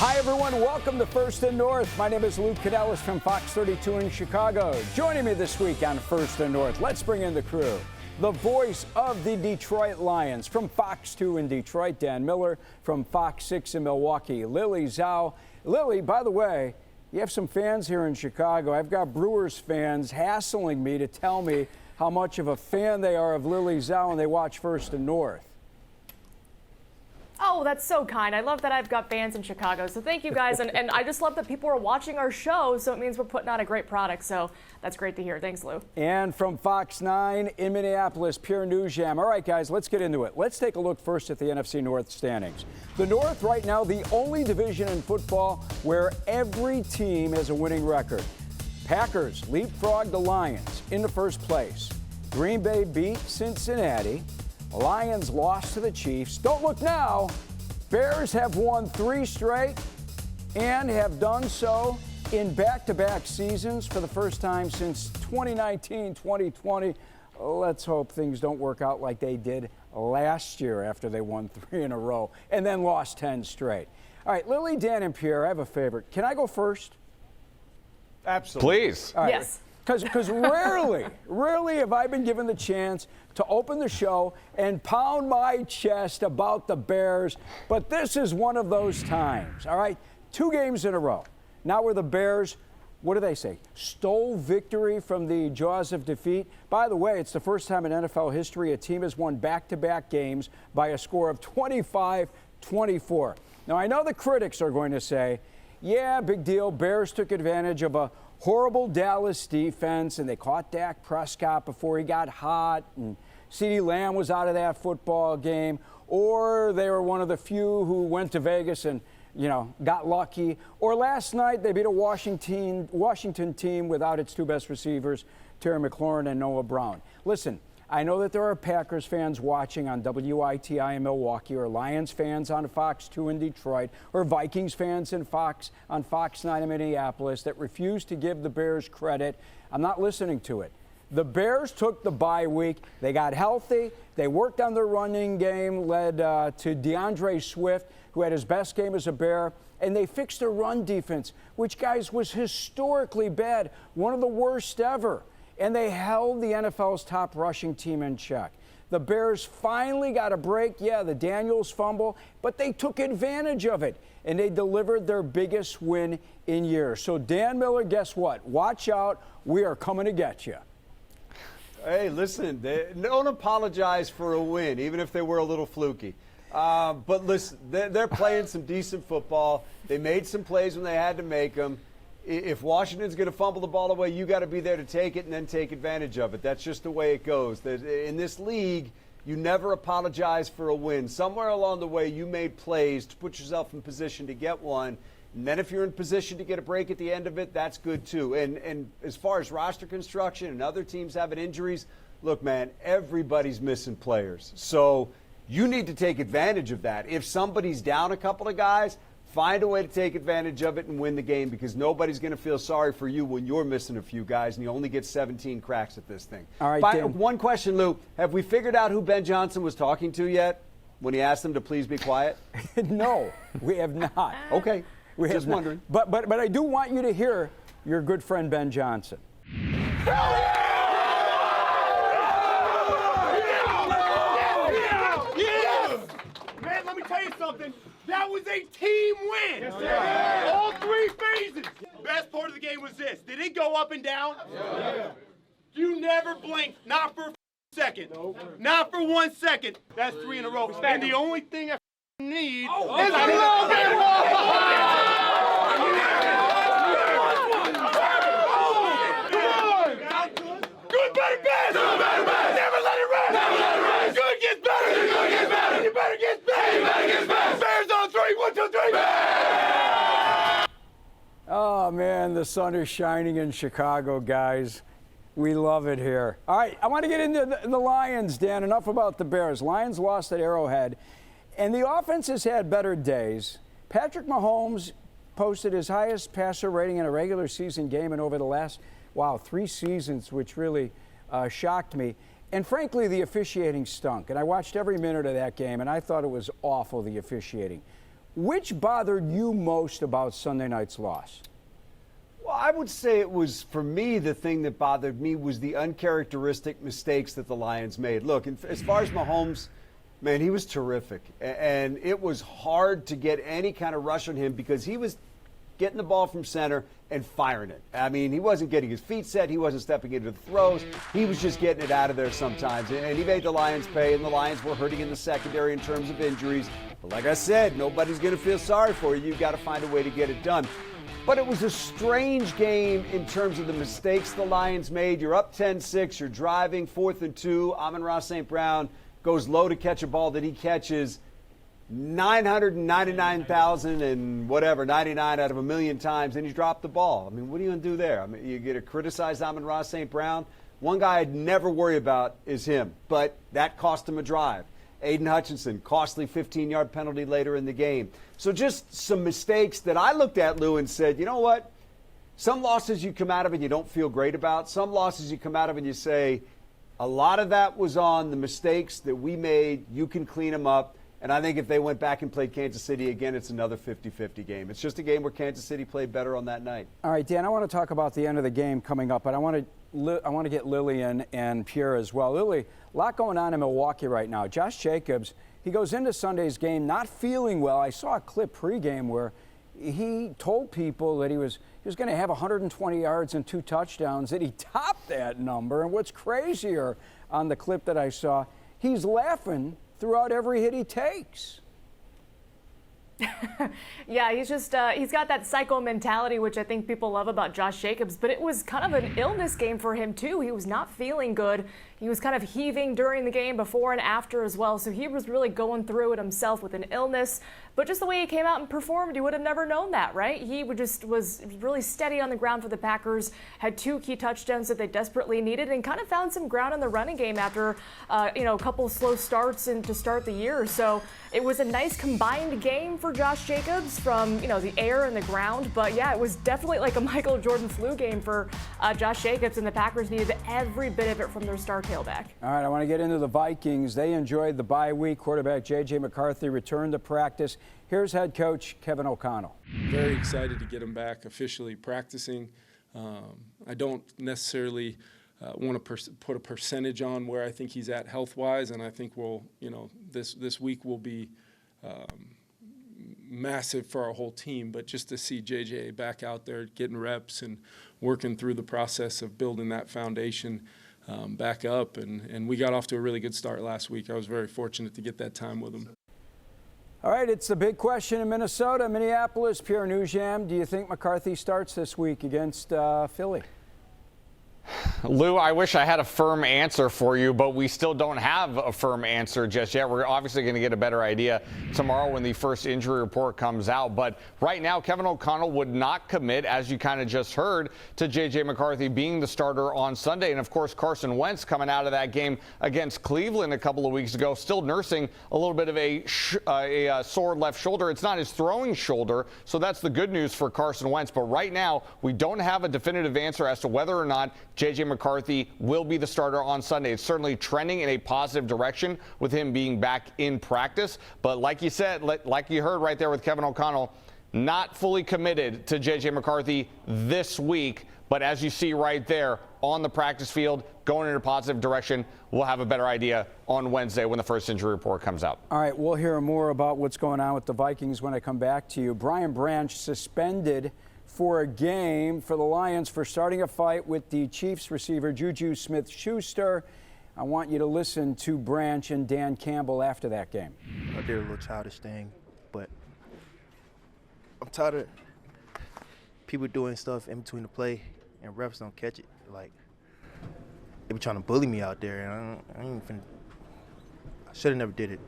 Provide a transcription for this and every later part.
Hi, everyone. Welcome to First and North. My name is Lou Canellis from Fox 32 in Chicago. Joining me this week on First and North, let's bring in the crew. The voice of the Detroit Lions from Fox 2 in Detroit, Dan Miller. From Fox 6 in Milwaukee, Lily Zhao. Lily, by the way, you have some fans here in Chicago. I've got Brewers fans hassling me to tell me how much of a fan they are of Lily Zhao and they watch First and North. Oh, that's so kind. I love that I've got fans in Chicago, so thank you guys. And I just love that people are watching our show, so it means we're putting out a great product. So that's great to hear. Thanks, Lou. And from Fox 9 in Minneapolis, Pierre Nugent. All right, guys, let's get into it. Let's take a look first at the NFC North standings. The North right now, the only division in football where every team has a winning record. Packers leapfrogged the Lions into first place. Green Bay beat Cincinnati. Lions lost to the Chiefs. Don't look now. Bears have won 3 straight and have done so in back-to-back seasons for the first time since 2019-2020. Let's hope things don't work out like they did last year after they won 3 in a row and then lost 10 straight. All right, Lily, Dan, and Pierre, I have a favorite. Can I go first? Absolutely. Please. All right. Yes. Because rarely have I been given the chance to open the show and pound my chest about the Bears, but this is one of those times, all right? 2 games in a row. Now where the Bears, what do they say, stole victory from the jaws of defeat. By the way, it's the first time in NFL history a team has won back-to-back games by a score of 25-24. Now, I know the critics are going to say, yeah, big deal, Bears took advantage of a horrible Dallas defense, and they caught Dak Prescott before he got hot, and CeeDee Lamb was out of that football game, or they were one of the few who went to Vegas and, got lucky, or last night they beat a Washington team without its 2 best receivers, Terry McLaurin and Noah Brown. Listen, I know that there are Packers fans watching on WITI in Milwaukee, or Lions fans on Fox 2 in Detroit, or Vikings fans on Fox 9 in Minneapolis that refuse to give the Bears credit. I'm not listening to it. The Bears took the bye week. They got healthy. They worked on their running game, led to DeAndre Swift, who had his best game as a Bear. And they fixed their run defense, which, guys, was historically bad, one of the worst ever. And they held the NFL's top rushing team in check. The Bears finally got a break. Yeah, the Daniels fumble, but they took advantage of it, and they delivered their biggest win in years. So, Dan Miller, guess what? Watch out. We are coming to get you. Hey, listen, don't apologize for a win, even if they were a little fluky. But listen, they're playing some decent football. They made some plays when they had to make them. If Washington's going to fumble the ball away, you got to be there to take it and then take advantage of it. That's just the way it goes. In this league, you never apologize for a win. Somewhere along the way, you made plays to put yourself in position to get one. And then if you're in position to get a break at the end of it, that's good too. And as far as roster construction and other teams having injuries, look, man, everybody's missing players. So you need to take advantage of that. If somebody's down a couple of guys, find a way to take advantage of it and win the game, because nobody's going to feel sorry for you when you're missing a few guys and you only get 17 cracks at this thing. All right, one question, Lou. Have we figured out who Ben Johnson was talking to yet when he asked him to please be quiet? No, we have not. Okay. Just wondering. But I do want you to hear your good friend Ben Johnson. Hell yeah! Man, let me tell you something. That was a team win. Yes, all 3 phases. Best part of the game was this. Did it go up and down? Yeah. You never blinked, not for a second. Nope. Not for 1 second. That's 3 in a row. And the only thing I need is a little bit more. Good, better, best. Good, better, best. Never let it rest. Never let it rest. Good gets better. Good gets better. And you better get better. You better get better. Bears on 3. 1, 2, 3. Bears! Oh, man, the sun is shining in Chicago, guys. We love it here. All right, I want to get into the Lions, Dan. Enough about the Bears. Lions lost at Arrowhead, and the offense has had better days. Patrick Mahomes posted his highest passer rating in a regular season game in over the last, 3 seasons, which really shocked me. And frankly, the officiating stunk. And I watched every minute of that game, and I thought it was awful, the officiating. Which bothered you most about Sunday night's loss? Well, I would say it was, for me, the thing that bothered me was the uncharacteristic mistakes that the Lions made. Look, as far as Mahomes, man, he was terrific. And it was hard to get any kind of rush on him because he was getting the ball from center and firing it. I mean, he wasn't getting his feet set. He wasn't stepping into the throws. He was just getting it out of there sometimes. And he made the Lions pay, and the Lions were hurting in the secondary in terms of injuries. But like I said, nobody's going to feel sorry for you. You've got to find a way to get it done. But it was a strange game in terms of the mistakes the Lions made. You're up 10-6. You're driving, 4th and 2. Amon-Ra St. Brown goes low to catch a ball that he catches 999,000 and whatever, 99 out of a million times, and you drop the ball. I mean, what are you going to do there? I mean, you're going to criticize Amon-Ra St. Brown? One guy I'd never worry about is him, but that cost him a drive. Aiden Hutchinson, costly 15-yard penalty later in the game. So just some mistakes that I looked at, Lou, and said, you know what? Some losses you come out of and you don't feel great about. Some losses you come out of and you say, a lot of that was on the mistakes that we made. You can clean them up. And I think if they went back and played Kansas City again, it's another 50-50 game. It's just a game where Kansas City played better on that night. All right, Dan, I want to talk about the end of the game coming up, but I want to get Lillian and Pierre as well. Lily, a lot going on in Milwaukee right now. Josh Jacobs, he goes into Sunday's game not feeling well. I saw a clip pregame where he told people that he was going to have 120 yards and 2 touchdowns, that he topped that number. And what's crazier on the clip that I saw, he's laughing throughout every hit he takes. Yeah, he's got that psycho mentality, which I think people love about Josh Jacobs, but it was kind of an illness game for him too. He was not feeling good. He was kind of heaving during the game, before and after as well. So he was really going through it himself with an illness. But just the way he came out and performed, you would have never known that, right? He was really steady on the ground for the Packers, had 2 key touchdowns that they desperately needed, and kind of found some ground in the running game after a couple slow starts to start the year. So it was a nice combined game for Josh Jacobs from the air and the ground. But yeah, it was definitely like a Michael Jordan flu game for Josh Jacobs, and the Packers needed every bit of it from their star tailback. All right, I want to get into the Vikings. They enjoyed the bye week. Quarterback J.J. McCarthy returned to practice. Here's head coach Kevin O'Connell. Very excited to get him back officially practicing. I don't necessarily want to put a percentage on where I think he's at health-wise, and I think this week will be massive for our whole team. But just to see JJ back out there getting reps and working through the process of building that foundation back up, and we got off to a really good start last week. I was very fortunate to get that time with him. All right, it's the big question in Minnesota. Minneapolis, Pierre Nugent, do you think McCarthy starts this week against Philly? Lou, I wish I had a firm answer for you, but we still don't have a firm answer just yet. We're obviously going to get a better idea tomorrow when the first injury report comes out. But right now, Kevin O'Connell would not commit, as you kind of just heard, to J.J. McCarthy being the starter on Sunday. And, of course, Carson Wentz coming out of that game against Cleveland a couple of weeks ago, still nursing a little bit of a sore left shoulder. It's not his throwing shoulder, so that's the good news for Carson Wentz. But right now, we don't have a definitive answer as to whether or not J.J. McCarthy will be the starter on Sunday. It's certainly trending in a positive direction with him being back in practice. But like you said, like you heard right there with Kevin O'Connell, not fully committed to J.J. McCarthy this week. But as you see right there on the practice field, going in a positive direction, we'll have a better idea on Wednesday when the first injury report comes out. All right, we'll hear more about what's going on with the Vikings when I come back to you. Brian Branch suspended for a game for the Lions for starting a fight with the Chiefs receiver Juju Smith-Schuster. I want you to listen to Branch and Dan Campbell after that game. I did a little childish thing, but I'm tired of people doing stuff in between the play and refs don't catch it. Like, they be trying to bully me out there, and I should have never did it,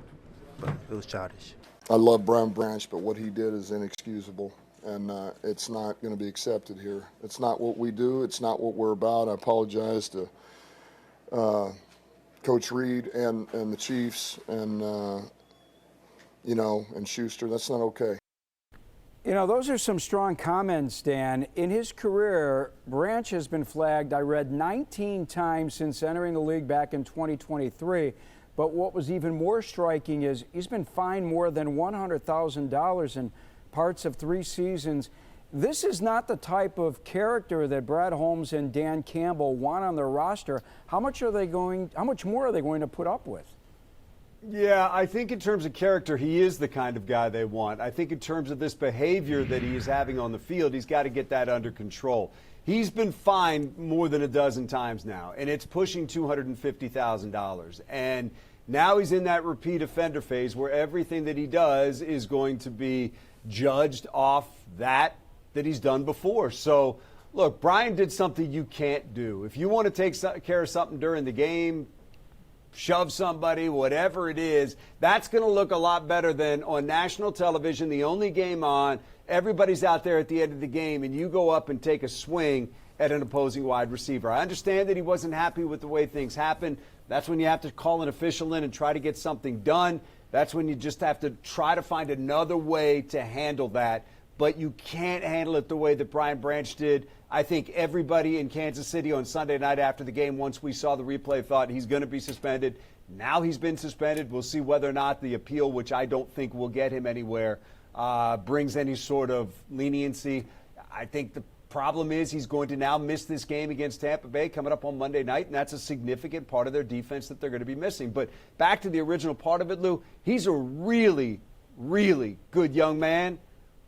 but it was childish. I love Brian Branch, but what he did is inexcusable. And it's not going to be accepted here. It's not what we do. It's not what we're about. I apologize to Coach Reed and the Chiefs and, and Schuster. That's not okay. Those are some strong comments, Dan. In his career, Branch has been flagged, I read, 19 times since entering the league back in 2023. But what was even more striking is he's been fined more than $100,000 in parts of 3 seasons. This is not the type of character that Brad Holmes and Dan Campbell want on their roster. How much more are they going to put up with? Yeah, I think in terms of character, he is the kind of guy they want. I think in terms of this behavior that he is having on the field, he's got to get that under control. He's been fined more than a dozen times now, and it's pushing $250,000. And now he's in that repeat offender phase where everything that he does is going to be judged off that he's done before. So, look, Brian did something you can't do. If you want to take care of something during the game, shove somebody, whatever it is, that's going to look a lot better than on national television, the only game on, everybody's out there at the end of the game, and you go up and take a swing at an opposing wide receiver. I understand that he wasn't happy with the way things happened. That's when you have to call an official in and try to get something done. That's when you just have to try to find another way to handle that. But you can't handle it the way that Brian Branch did. I think everybody in Kansas City on Sunday night after the game, once we saw the replay, thought he's going to be suspended. Now he's been suspended. We'll see whether or not the appeal, which I don't think will get him anywhere, brings any sort of leniency. I think the problem is he's going to now miss this game against Tampa Bay coming up on Monday night, and that's a significant part of their defense that they're going to be missing. But back to the original part of it, Lou, he's a really, really good young man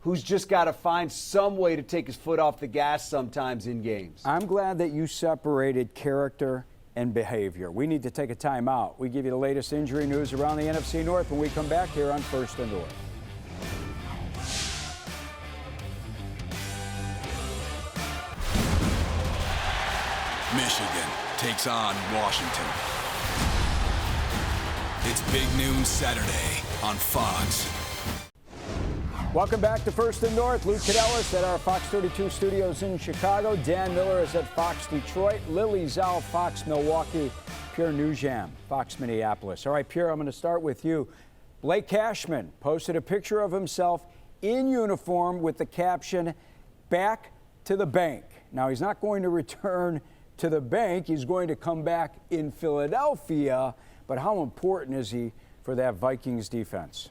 who's just got to find some way to take his foot off the gas sometimes in games. I'm glad that you separated character and behavior. We need to take a timeout. We give you the latest injury news around the NFC North when we come back here on First and North. Michigan takes on Washington. It's Big Noon Saturday on Fox. Welcome back to First and North. Lou Canellis at our Fox 32 studios in Chicago. Dan Miller is at Fox Detroit. Lily Zhao, Fox Milwaukee. Pierre Nugent, Fox Minneapolis. All right, Pierre, I'm going to start with you. Blake Cashman posted a picture of himself in uniform with the caption, "Back to the bank." Now, he's not going to return to the bank. He's going to come back in Philadelphia. But how important is he for that Vikings defense?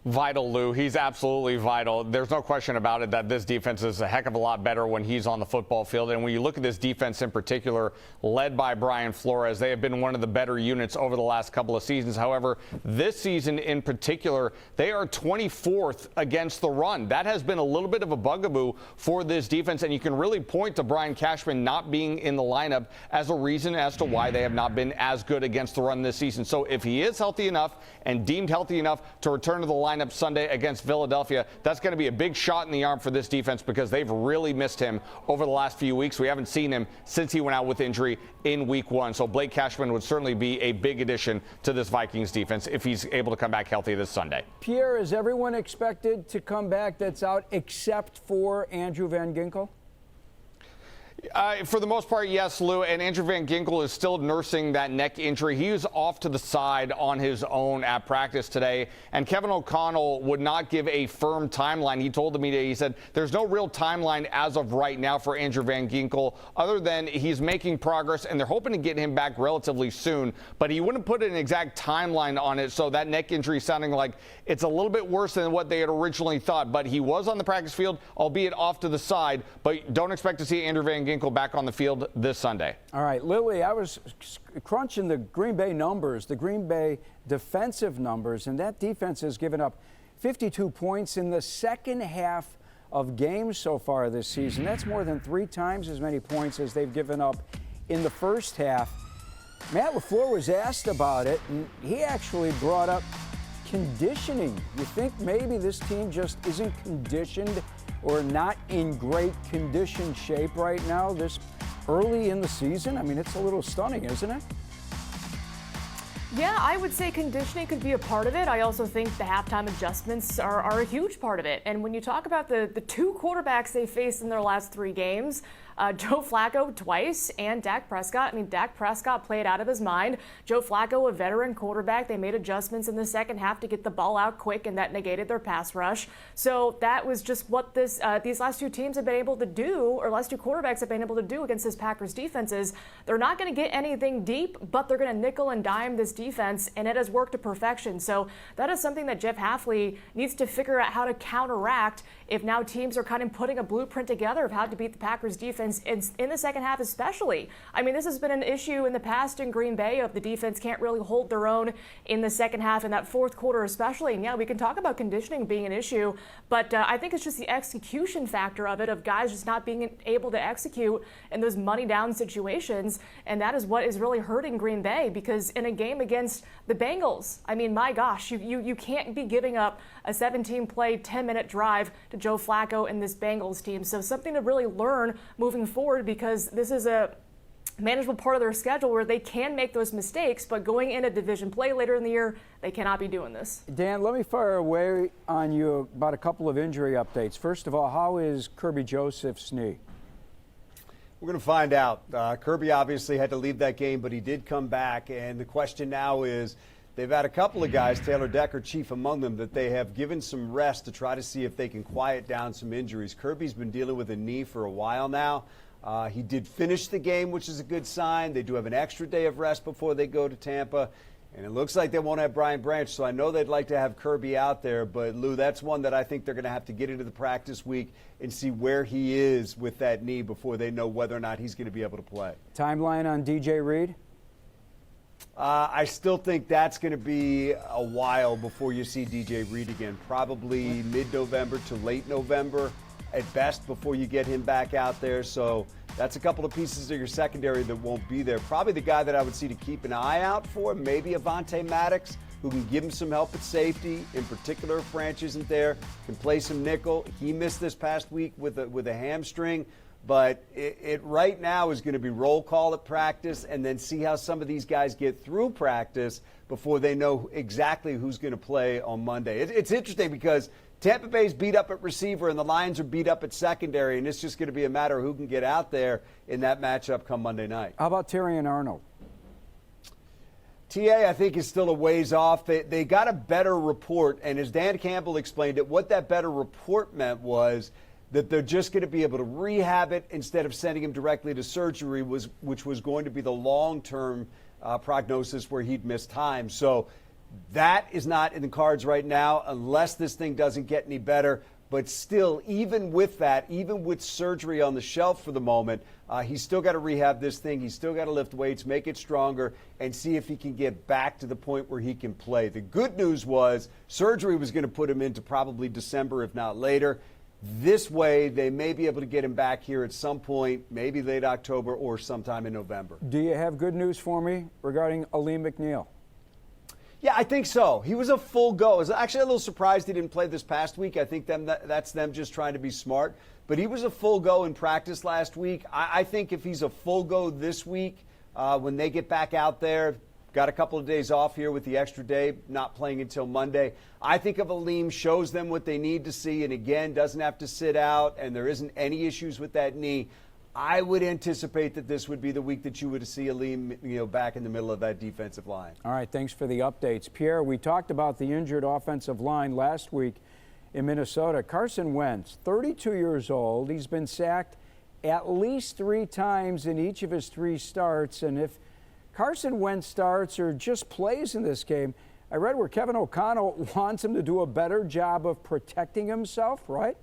Vital, Lou. He's absolutely vital. There's no question about it that this defense is a heck of a lot better when he's on the football field. And when you look at this defense in particular, led by Brian Flores, they have been one of the better units over the last couple of seasons. However, this season in particular, they are 24th against the run. That has been a little bit of a bugaboo for this defense. And you can really point to Brian Cashman not being in the lineup as a reason as to why they have not been as good against the run this season. So if he is healthy enough and deemed healthy enough to return to the lineup Sunday against Philadelphia, that's going to be a big shot in the arm for this defense because they've really missed him over the last few weeks. We haven't seen him since he went out with injury in week 1. So Blake Cashman would certainly be a big addition to this Vikings defense if he's able to come back healthy this Sunday. Pierre, is everyone expected to come back that's out except for Andrew Van Ginkel? For the most part, yes, Lou. And Andrew Van Ginkel is still nursing that neck injury. He was off to the side on his own at practice today. And Kevin O'Connell would not give a firm timeline. He told the media, he said, there's no real timeline as of right now for Andrew Van Ginkel, other than he's making progress and they're hoping to get him back relatively soon. But he wouldn't put an exact timeline on it. So that neck injury sounding like it's a little bit worse than what they had originally thought. But he was on the practice field, albeit off to the side. But don't expect to see Andrew Van Ginkel back on the field this Sunday. All right, Lily, I was crunching the Green Bay numbers, the Green Bay defensive numbers, and that defense has given up 52 points in the second half of games so far this season. That's more than 3 times as many points as they've given up in the first half. Matt LaFleur was asked about it, and he actually brought up conditioning. You think maybe this team just isn't conditioned or not in great condition shape right now this early in the season? I mean, it's a little stunning, isn't it? Yeah, I would say conditioning could be a part of it. I also think the halftime adjustments are a huge part of it. And when you talk about the 2 quarterbacks they faced in their last 3 games, Joe Flacco twice and Dak Prescott. I mean, Dak Prescott played out of his mind. Joe Flacco, a veteran quarterback, they made adjustments in the second half to get the ball out quick, and that negated their pass rush. So that was just what these last two teams have been able to do, or last two quarterbacks have been able to do against this Packers defenses. They're not going to get anything deep, but they're going to nickel and dime this defense, and it has worked to perfection. So that is something that Jeff Hafley needs to figure out how to counteract if now teams are kind of putting a blueprint together of how to beat the Packers defense in the second half especially. I mean, this has been an issue in the past in Green Bay of the defense can't really hold their own in the second half, in that fourth quarter especially. And yeah, we can talk about conditioning being an issue, but I think it's just the execution factor of it, of guys just not being able to execute in those money down situations. And that is what is really hurting Green Bay, because in a game against the Bengals, I mean, my gosh, you can't be giving up a 17-play, 10-minute drive to Joe Flacco and this Bengals team. So something to really learn moving forward, because this is a manageable part of their schedule where they can make those mistakes, but going into division play later in the year, they cannot be doing this. Dan, let me fire away on you about a couple of injury updates. First of all, how is Kirby Joseph's knee? We're going to find out. Kirby obviously had to leave that game, but he did come back. And the question now is, they've had a couple of guys, Taylor Decker chief among them, that they have given some rest to try to see if they can quiet down some injuries. Kirby's been dealing with a knee for a while now. He did finish the game, which is a good sign. They do have an extra day of rest before they go to Tampa. And it looks like they won't have Brian Branch, so I know they'd like to have Kirby out there. But, Lou, that's one that I think they're going to have to get into the practice week and see where he is with that knee before they know whether or not he's going to be able to play. Timeline on DJ Reed? I still think that's going to be a while before you see DJ Reed again, probably mid-November to late November at best before you get him back out there. So that's a couple of pieces of your secondary that won't be there. Probably the guy that I would see to keep an eye out for, maybe Avonte Maddox, who can give him some help at safety. In particular, if Branch isn't there, can play some nickel. He missed this past week with a hamstring. But it right now is going to be roll call at practice, and then see how some of these guys get through practice before they know exactly who's going to play on Monday. It's interesting because Tampa Bay's beat up at receiver and the Lions are beat up at secondary, and it's just going to be a matter of who can get out there in that matchup come Monday night. How about Terry and Arnold? TA, I think, is still a ways off. They got a better report, and as Dan Campbell explained it, what that better report meant was that they're just going to be able to rehab it instead of sending him directly to surgery, which was going to be the long-term prognosis where he'd miss time. So that is not in the cards right now unless this thing doesn't get any better. But still, even with that, even with surgery on the shelf for the moment, he's still got to rehab this thing. He's still got to lift weights, make it stronger, and see if he can get back to the point where he can play. The good news was surgery was going to put him into probably December, if not later. This way, they may be able to get him back here at some point, maybe late October or sometime in November. Do you have good news for me regarding Aleem McNeil? Yeah, I think so. He was a full go. I was actually a little surprised he didn't play this past week. I think that's them just trying to be smart. But he was a full go in practice last week. I think if he's a full go this week, when they get back out there, got a couple of days off here with the extra day, not playing until Monday. I think if Aleem shows them what they need to see, and again, doesn't have to sit out, and there isn't any issues with that knee, I would anticipate that this would be the week that you would see Aleem, back in the middle of that defensive line. All right, thanks for the updates. Pierre, we talked about the injured offensive line last week in Minnesota. Carson Wentz, 32 years old. He's been sacked at least 3 times in each of his 3 starts, and if Carson Wentz starts or just plays in this game, I read where Kevin O'Connell wants him to do a better job of protecting himself, right?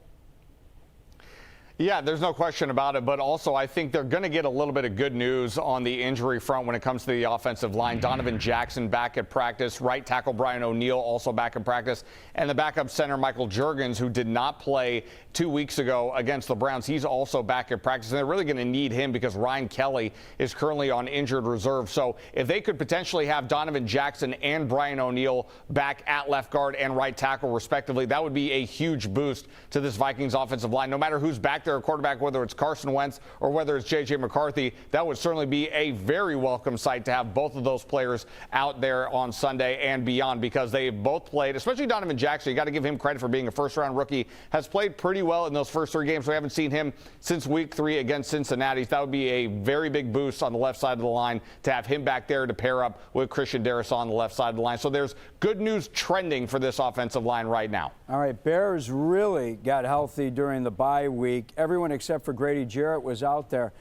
Yeah, there's no question about it, but also I think they're going to get a little bit of good news on the injury front when it comes to the offensive line. Donovan Jackson back at practice, right tackle Brian O'Neill also back in practice, and the backup center Michael Juergens, who did not play 2 weeks ago against the Browns, he's also back at practice, and they're really going to need him because Ryan Kelly is currently on injured reserve. So if they could potentially have Donovan Jackson and Brian O'Neill back at left guard and right tackle respectively, that would be a huge boost to this Vikings offensive line. No matter who's back back there at quarterback, whether it's Carson Wentz or whether it's J.J. McCarthy. That would certainly be a very welcome sight to have both of those players out there on Sunday and beyond, because they both played, especially Donovan Jackson. You got to give him credit for being a first-round rookie. Has played pretty well in those first 3 games. We haven't seen him since week 3 against Cincinnati. That would be a very big boost on the left side of the line to have him back there to pair up with Christian Darrisaw on the left side of the line. So there's good news trending for this offensive line right now. All right, Bears really got healthy during the bye week. Everyone except for Grady Jarrett was out there.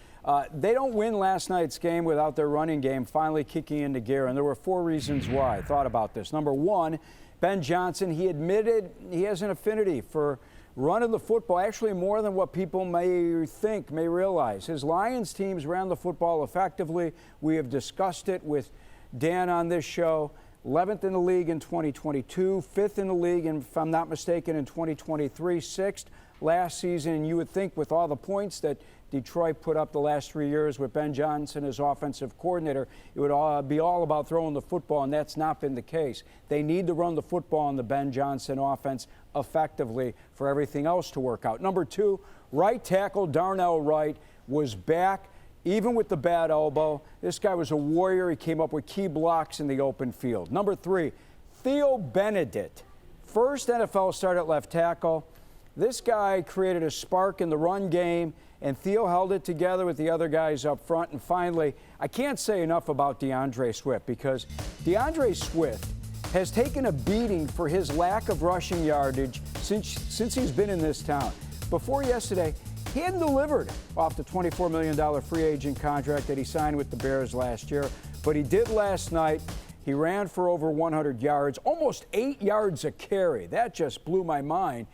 They don't win last night's game without their running game finally kicking into gear, and there were 4 reasons why. I thought about this. Number 1, Ben Johnson, he admitted he has an affinity for running the football, actually more than what people may think, may realize. His Lions teams ran the football effectively. We have discussed it with Dan on this show. 11th in the league in 2022, 5th in the league, and if I'm not mistaken, in 2023, 6th last season. And you would think with all the points that Detroit put up the last 3 years with Ben Johnson as offensive coordinator, it would be all about throwing the football, and that's not been the case. They need to run the football in the Ben Johnson offense effectively for everything else to work out. Number 2, right tackle Darnell Wright was back. Even with the bad elbow, this guy was a warrior. He came up with key blocks in the open field. Number 3, Theo Benedict, first NFL start at left tackle. This guy created a spark in the run game, and Theo held it together with the other guys up front. And finally, I can't say enough about DeAndre Swift, because DeAndre Swift has taken a beating for his lack of rushing yardage since he's been in this town. Before yesterday, he hadn't delivered off the $24 million free agent contract that he signed with the Bears last year, but he did last night. He ran for over 100 yards, almost 8 yards a carry. That just blew my mind.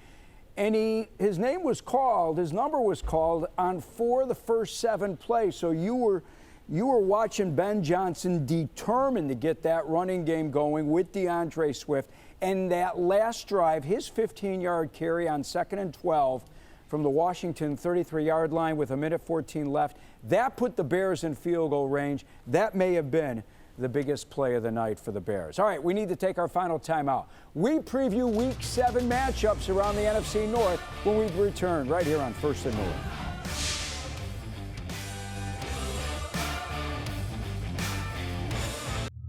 And his number was called on 4 of the first 7 plays. So you were watching Ben Johnson determined to get that running game going with DeAndre Swift. And that last drive, his 15-yard carry on 2nd and 12, from the Washington 33-yard line with 1:14 left. That put the Bears in field goal range. That may have been the biggest play of the night for the Bears. All right, we need to take our final timeout. We preview Week 7 matchups around the NFC North when we return right here on First and North.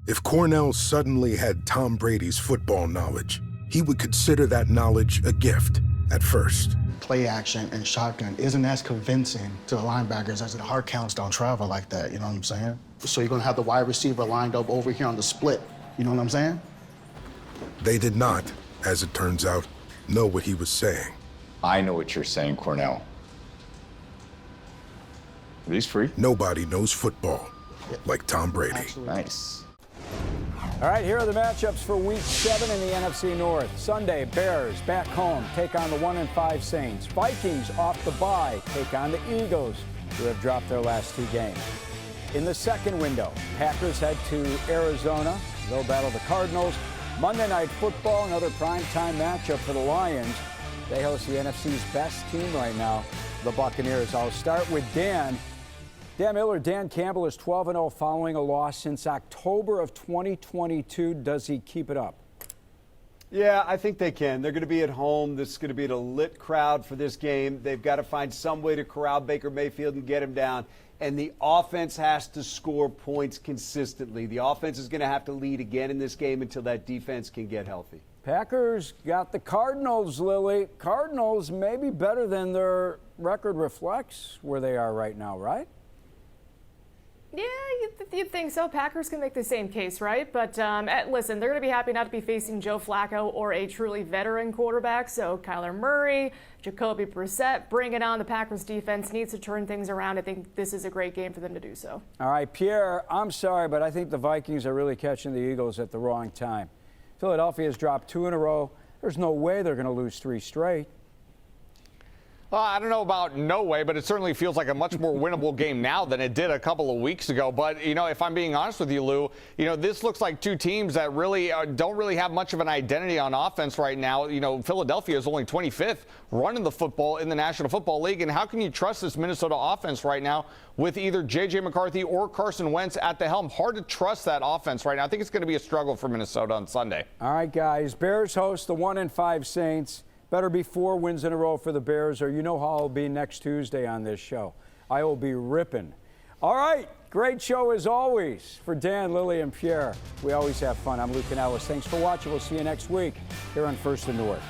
If Cornell suddenly had Tom Brady's football knowledge, he would consider that knowledge a gift at first. Play action and shotgun isn't as convincing to the linebackers as the hard counts don't travel like that, you know what I'm saying? So you're gonna have the wide receiver lined up over here on the split, you know what I'm saying? They did not, as it turns out, know what he was saying. I know what you're saying, Cornell. Are these free? Nobody knows football like Tom Brady. Absolutely. Nice. All right, here are the matchups for Week 7 in the NFC North. Sunday, Bears back home take on the 1-5 Saints. Vikings off the bye take on the Eagles, who have dropped their last 2 games. In the second window, Packers head to Arizona. They'll battle the Cardinals. Monday Night Football, another primetime matchup for the Lions. They host the NFC's best team right now, the Buccaneers. I'll start with Dan. Dan Miller, Dan Campbell is 12-0 following a loss since October of 2022. Does he keep it up? Yeah, I think they can. They're going to be at home. This is going to be a lit crowd for this game. They've got to find some way to corral Baker Mayfield and get him down. And the offense has to score points consistently. The offense is going to have to lead again in this game until that defense can get healthy. Packers got the Cardinals, Lily. Cardinals may be better than their record reflects where they are right now, right? Yeah, you'd think so. Packers can make the same case, right? But listen, they're going to be happy not to be facing Joe Flacco or a truly veteran quarterback. So Kyler Murray, Jacoby Brissett, bring it on. The Packers defense needs to turn things around. I think this is a great game for them to do so. All right, Pierre, I'm sorry, but I think the Vikings are really catching the Eagles at the wrong time. Philadelphia has dropped 2 in a row. There's no way they're going to lose 3 straight. Well, I don't know about no way, but it certainly feels like a much more winnable game now than it did a couple of weeks ago. But, you know, if I'm being honest with you, Lou, you know, this looks like 2 teams that really don't really have much of an identity on offense right now. You know, Philadelphia is only 25th running the football in the National Football League. And how can you trust this Minnesota offense right now with either J.J. McCarthy or Carson Wentz at the helm? Hard to trust that offense right now. I think it's going to be a struggle for Minnesota on Sunday. All right, guys. Bears host the 1-5 Saints. Better be 4 wins in a row for the Bears, or you know how I'll be next Tuesday on this show. I will be ripping. All right, great show as always. For Dan, Lily, and Pierre, we always have fun. I'm Lou Canellis. Thanks for watching. We'll see you next week here on First and North.